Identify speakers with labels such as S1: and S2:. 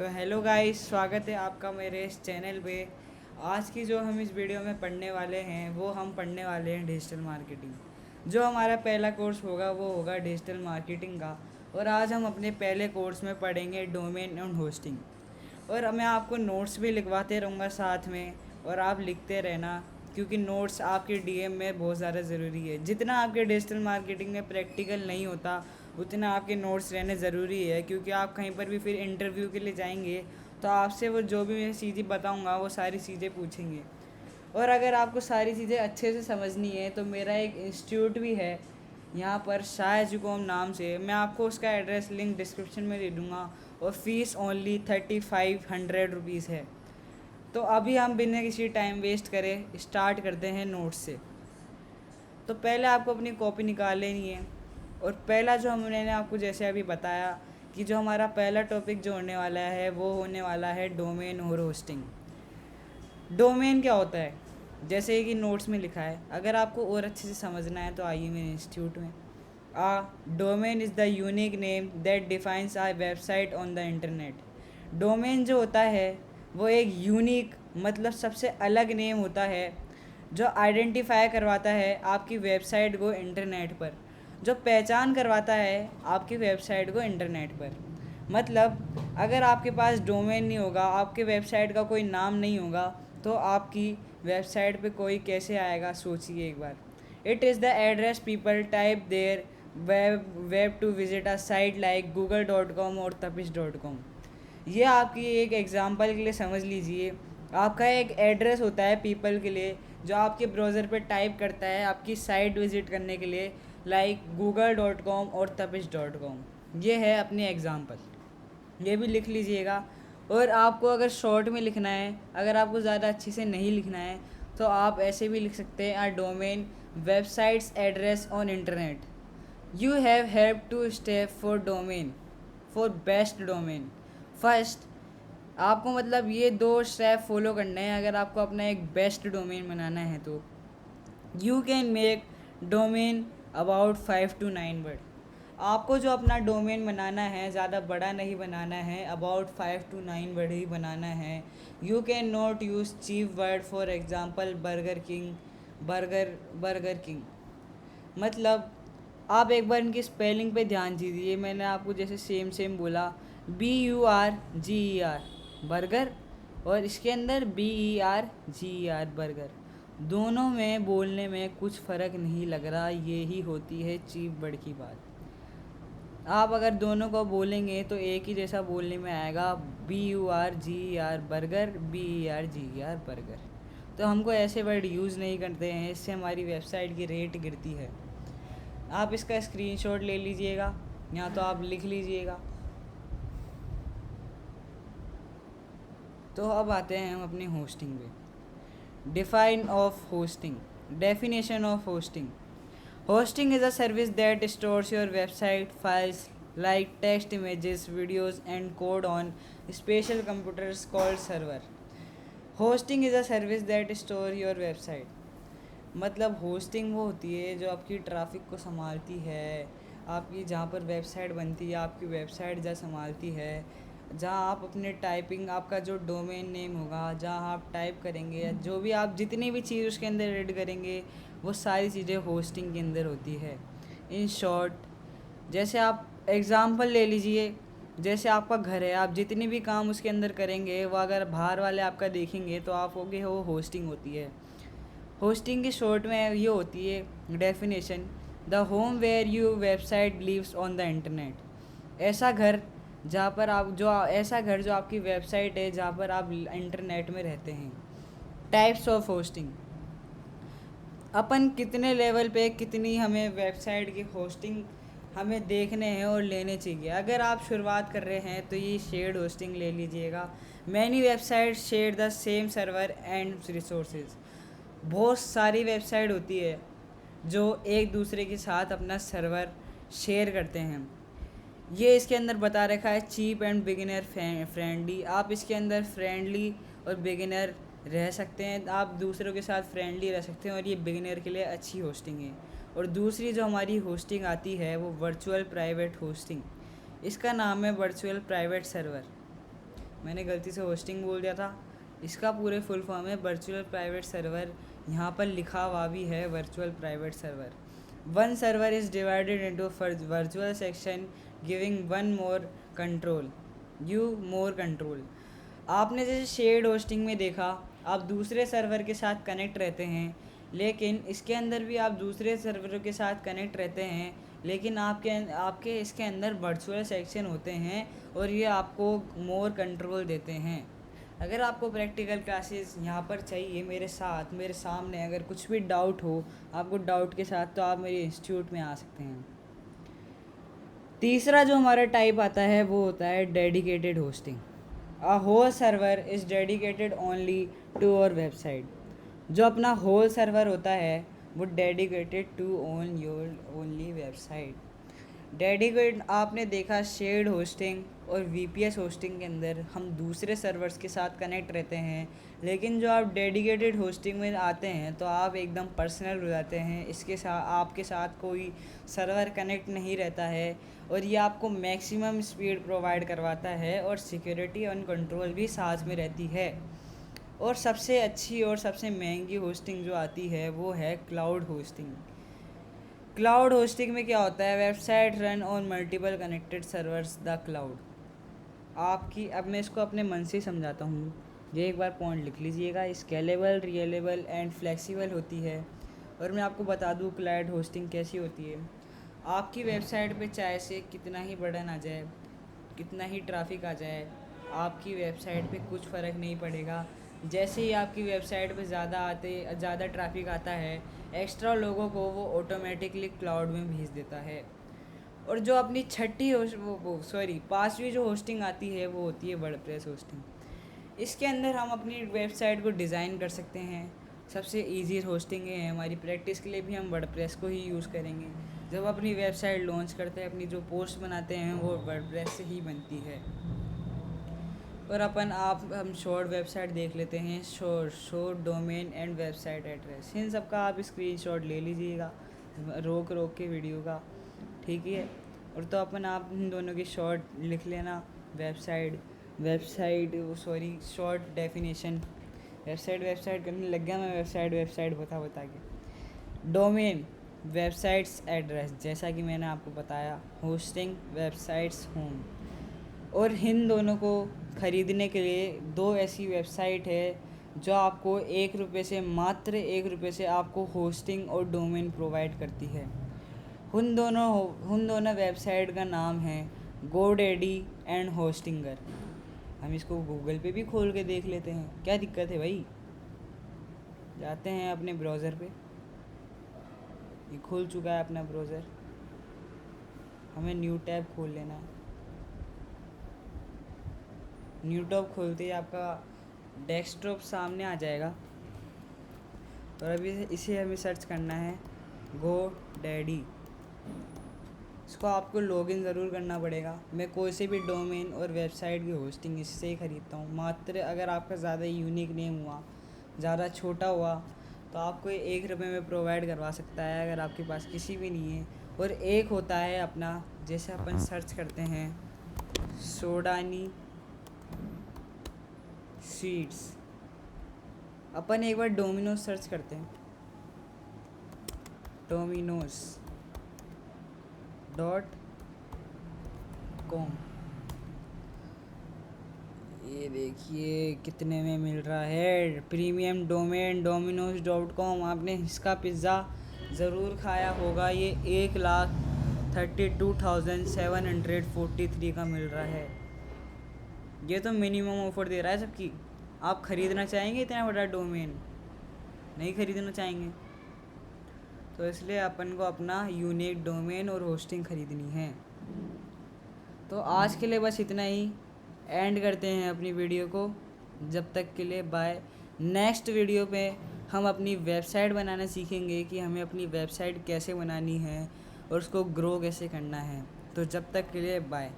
S1: तो hello guys, स्वागत है आपका मेरे इस चैनल पे। आज की जो हम इस वीडियो में पढ़ने वाले हैं वो हम पढ़ने वाले हैं डिजिटल मार्केटिंग। जो हमारा पहला कोर्स होगा वो होगा डिजिटल मार्केटिंग का। और आज हम अपने पहले कोर्स में पढ़ेंगे डोमेन एंड होस्टिंग। और मैं आपको नोट्स भी लिखवाते रहूँगा साथ में, और आप लिखते रहना, क्योंकि नोट्स आपके डीएम में बहुत ज़्यादा ज़रूरी है। जितना आपके डिजिटल मार्केटिंग में प्रैक्टिकल नहीं होता उतना आपके नोट्स रहने ज़रूरी है, क्योंकि आप कहीं पर भी फिर इंटरव्यू के लिए जाएंगे तो आपसे वो जो भी मैं चीज़ें बताऊँगा वो सारी चीज़ें पूछेंगे। और अगर आपको सारी चीज़ें अच्छे से समझनी है तो मेरा एक इंस्टीट्यूट भी है यहाँ पर, शाह एजुकॉम नाम से। मैं आपको उसका एड्रेस लिंक डिस्क्रिप्शन में दे दूँगा। और फ़ीस ओनली 3500 रुपीज़ है। तो अभी हम बिना किसी टाइम वेस्ट करे स्टार्ट करते हैं नोट्स से। तो पहले आपको अपनी कॉपी निकाल लेनी है। और पहला जो हमने आपको जैसे अभी बताया कि जो हमारा पहला टॉपिक जो होने वाला है वो होने वाला है डोमेन और होस्टिंग। डोमेन क्या होता है, जैसे कि नोट्स में लिखा है, अगर आपको और अच्छे से समझना है तो आइए मेरे इंस्टीट्यूट में। A domain is the unique name that defines a website on the internet. Domain जो होता है वो एक यूनिक, मतलब सबसे अलग नेम होता है जो आइडेंटिफाई करवाता है आपकी वेबसाइट को इंटरनेट पर, जो पहचान करवाता है आपकी वेबसाइट को इंटरनेट पर। मतलब अगर आपके पास डोमेन नहीं होगा, आपके वेबसाइट का कोई नाम नहीं होगा, तो आपकी वेबसाइट पे कोई कैसे आएगा, सोचिए एक बार। It is the address people type their web to visit a site like google.com और tapish.com। ये आपकी एक एग्ज़ाम्पल के लिए समझ लीजिए, आपका एक एड्रेस होता है पीपल के लिए जो आपके ब्राउज़र पे टाइप करता है आपकी साइट विज़िट करने के लिए, लाइक google.com और tapish.com। ये है अपनी एग्ज़ाम्पल, ये भी लिख लीजिएगा। और आपको अगर शॉर्ट में लिखना है, अगर आपको ज़्यादा अच्छे से नहीं लिखना है, तो आप ऐसे भी लिख सकते हैं, a domain websites address on internet. You have help to step for domain for best domain. First, आपको मतलब ये दो स्टेप फॉलो करने हैं अगर आपको अपना एक बेस्ट डोमेन बनाना है तो। You can make domain about 5 to 9 word. आपको जो अपना डोमेन बनाना है ज़्यादा बड़ा नहीं बनाना है, अबाउट 5 to 9 वर्ड ही बनाना है। You can not use cheap word, for example Burger King, Burger King. मतलब आप एक बार इनकी स्पेलिंग पे ध्यान दीजिए, मैंने आपको जैसे सेम सेम बोला, BURGER बर्गर, और इसके अंदर BERGER बर्गर। दोनों में बोलने में कुछ फ़र्क नहीं लग रहा, ये ही होती है चीप वर्ड की बात। आप अगर दोनों को बोलेंगे तो एक ही जैसा बोलने में आएगा, BURGER बर्गर, BERGER बर्गर। तो हमको ऐसे वर्ड यूज़ नहीं करते हैं, इससे हमारी वेबसाइट की रेट गिरती है। आप इसका स्क्रीनशॉट ले लीजिएगा या तो आप लिख लीजिएगा। तो अब आते हैं हम अपनी होस्टिंग पे। Define of hosting, definition of hosting. Hosting is a service that stores your website files like text, images, videos, and code on special computers called server. Hosting is a service that store your website। मतलब hosting वो होती है जो आपकी traffic को संभालती है, आपकी जहाँ पर वेबसाइट बनती है आपकी वेबसाइट जहाँ संभालती है, जहाँ आप अपने टाइपिंग, आपका जो डोमेन नेम होगा, जहाँ आप टाइप करेंगे या जो भी आप जितनी भी चीज़ उसके अंदर ऐड करेंगे वो सारी चीज़ें होस्टिंग के अंदर होती है। इन शॉर्ट, जैसे आप एग्ज़ाम्पल ले लीजिए, जैसे आपका घर है, आप जितनी भी काम उसके अंदर करेंगे वो अगर बाहर वाले आपका देखेंगे तो आप होगे वो होस्टिंग होती है। होस्टिंग की शॉर्ट में ये होती है definition, the home where you website lives on the internet. ऐसा घर जहाँ पर आप जो ऐसा घर जो आपकी वेबसाइट है जहाँ पर आप इंटरनेट में रहते हैं। टाइप्स ऑफ होस्टिंग, अपन कितने लेवल पे कितनी हमें वेबसाइट की होस्टिंग हमें देखने हैं और लेने चाहिए। अगर आप शुरुआत कर रहे हैं तो ये शेयर्ड होस्टिंग ले लीजिएगा। Many website share the same server and resources. बहुत सारी वेबसाइट होती है जो एक दूसरे के साथ अपना सर्वर शेयर करते हैं। ये इसके अंदर बता रखा है चीप एंड बिगिनर फ्रेंडली। आप इसके अंदर फ्रेंडली और बिगिनर रह सकते हैं, आप दूसरों के साथ फ्रेंडली रह सकते हैं, और ये बिगिनर के लिए अच्छी होस्टिंग है। और दूसरी जो हमारी होस्टिंग आती है वो वर्चुअल प्राइवेट होस्टिंग। इसका नाम है वर्चुअल प्राइवेट सर्वर। मैंने गलती से होस्टिंग बोल दिया था। इसका पूरे फुल फॉर्म है वर्चुअल प्राइवेट सर्वर। यहाँ पर लिखा हुआ भी है virtual private server. One server is divided into virtual section giving one more control. आपने जैसे शेयर्ड होस्टिंग में देखा, आप दूसरे सर्वर के साथ कनेक्ट रहते हैं, लेकिन इसके अंदर भी आप दूसरे सर्वरों के साथ कनेक्ट रहते हैं, लेकिन आपके इसके अंदर वर्चुअल सेक्शन होते हैं और ये आपको मोर कंट्रोल देते हैं। अगर आपको प्रैक्टिकल क्लासेस यहाँ पर चाहिए मेरे सामने, अगर कुछ भी डाउट हो आपको डाउट के साथ, तो आप मेरे इंस्टीट्यूट में आ सकते हैं। तीसरा जो हमारा टाइप आता है वो होता है dedicated hosting. A whole server is dedicated only to our website. जो अपना होल सर्वर होता है वो dedicated to own your only website. Dedicate आपने देखा शेयर्ड होस्टिंग और वीपीएस होस्टिंग के अंदर हम दूसरे सर्वर्स के साथ कनेक्ट रहते हैं, लेकिन जो आप डेडिकेटेड होस्टिंग में आते हैं तो आप एकदम पर्सनल हो जाते हैं। इसके साथ आपके साथ कोई सर्वर कनेक्ट नहीं रहता है और ये आपको मैक्सिमम स्पीड प्रोवाइड करवाता है और सिक्योरिटी और कंट्रोल भी साथ में रहती है। और सबसे अच्छी और सबसे महंगी होस्टिंग जो आती है वो है क्लाउड होस्टिंग। क्लाउड होस्टिंग में क्या होता है, website run on multiple connected servers the cloud. आपकी अब मैं इसको अपने मन से समझाता हूँ, ये एक बार पॉइंट लिख लीजिएगा। स्केलेबल, रियलेबल एंड फ्लेक्सिबल होती है। और मैं आपको बता दूँ क्लाउड होस्टिंग कैसी होती है। आपकी वेबसाइट पे चाहे से कितना ही बर्डन आ जाए, कितना ही ट्रैफिक आ जाए, आपकी वेबसाइट पे कुछ फ़र्क नहीं पड़ेगा। जैसे ही आपकी वेबसाइट पे ज़्यादा ट्रैफिक आता है, एक्स्ट्रा लोगों को वो ऑटोमेटिकली क्लाउड में भेज देता है। और जो अपनी पांचवी जो होस्टिंग आती है वो होती है वर्डप्रेस होस्टिंग। इसके अंदर हम अपनी वेबसाइट को डिज़ाइन कर सकते हैं। सबसे इजी होस्टिंग है हमारी। प्रैक्टिस के लिए भी हम वर्डप्रेस को ही यूज़ करेंगे। जब अपनी वेबसाइट लॉन्च करते हैं, अपनी जो पोस्ट बनाते हैं वो वर्डप्रेस से ही बनती है। और हम शॉर्ट वेबसाइट देख लेते हैं। Short domain and website address, इन सब का आप स्क्रीनशॉट ले लीजिएगा रोक के वीडियो का, ठीक है। और तो आप इन दोनों की शॉर्ट लिख लेना। Short definition. वेबसाइट करने लग गया मैं, वेबसाइट बता के। डोमेन वेबसाइट्स एड्रेस, जैसा कि मैंने आपको बताया। Hosting websites home. और इन दोनों को ख़रीदने के लिए दो ऐसी वेबसाइट है जो आपको मात्र 1 रुपये से आपको होस्टिंग और डोमेन प्रोवाइड करती है। उन दोनों वेबसाइट का नाम है गोडैडी एंड होस्टिंगर। हम इसको गूगल पे भी खोल के देख लेते हैं, क्या दिक्कत है भाई। जाते हैं अपने ब्राउज़र पे, ये खुल चुका है अपना ब्राउज़र। हमें न्यू टैब खोल लेना है। न्यू टैब खोलते ही आपका डेस्कटॉप सामने आ जाएगा। और अभी इसे हमें सर्च करना है गोडैडी। इसको आपको लॉगिन ज़रूर करना पड़ेगा। मैं कोई से भी डोमेन और वेबसाइट की होस्टिंग इससे ही ख़रीदता हूँ। मात्र अगर आपका ज़्यादा यूनिक नेम हुआ, ज़्यादा छोटा हुआ, तो आपको 1 रुपये में प्रोवाइड करवा सकता है अगर आपके पास किसी भी नहीं है। और एक होता है अपना, जैसे अपन सर्च करते हैं सोडानी स्वीट्स। अपन एक बार डोमिनोज सर्च करते हैं, domino's.com। ये देखिए कितने में मिल रहा है। Premium domain domino's.com। आपने इसका पिज़्ज़ा ज़रूर खाया होगा। ये 1,32,743 का मिल रहा है। ये तो मिनिमम ऑफर दे रहा है सबकी। आप ख़रीदना चाहेंगे इतना बड़ा डोमेन? नहीं ख़रीदना चाहेंगे, तो इसलिए अपन को अपना यूनिक डोमेन और होस्टिंग ख़रीदनी है। तो आज के लिए बस इतना ही। एंड करते हैं अपनी वीडियो को। जब तक के लिए बाय। नेक्स्ट वीडियो पे हम अपनी वेबसाइट बनाना सीखेंगे कि हमें अपनी वेबसाइट कैसे बनानी है और उसको ग्रो कैसे करना है। तो जब तक के लिए बाय।